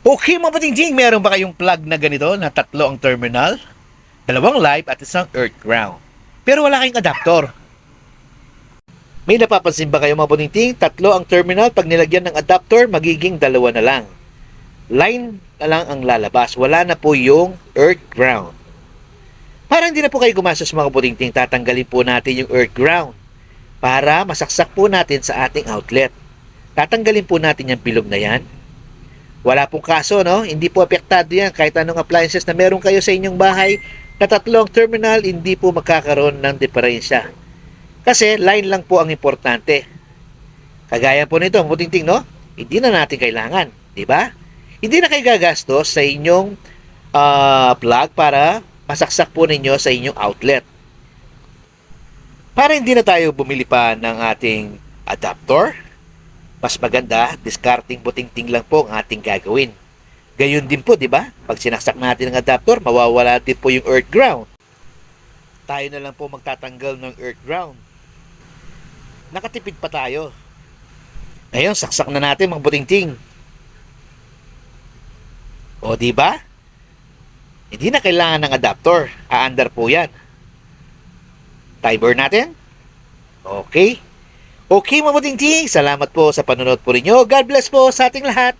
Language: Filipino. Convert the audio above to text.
Okay mga patingting, meron ba kayong plug na ganito na tatlo ang terminal? Dalawang live at isang earth ground. Pero wala kayong adapter. May napapansin ba kayo mga patingting? Tatlo ang terminal, pag nilagyan ng adapter, magiging dalawa na lang. Line na lang ang lalabas. Wala na po yung earth ground. Para hindi na po kayo gumastos mga patingting, tatanggalin po natin yung earth ground para masaksak po natin sa ating outlet. Tatanggalin po natin yung bilog na yan. Wala pong kaso, no? Hindi po apektado yan. Kahit anong appliances na meron kayo sa inyong bahay na tatlong terminal, hindi po magkakaroon ng diferensya. Kasi line lang po ang importante. Kagaya po nito, buting-ting, no? Hindi na natin kailangan. Di ba? Hindi na kayo gagastos sa inyong plug para masaksak po ninyo sa inyong outlet. Para hindi na tayo bumili pa ng ating adapter, mas maganda, discarding buting-ting lang po ang ating gagawin. Gayon din po, di ba? Pag sinaksak natin ang adapter, mawawala din po yung earth ground. Tayo na lang po magtatanggal ng earth ground. Nakatipid pa tayo. Ngayon, saksak na natin mga buting-ting. O, di ba? Hindi na kailangan ng adapter. Aandar po yan. Timer natin. Okay. Okay, mga buting-ting. Salamat po sa panonood po ninyo. God bless po sa ating lahat.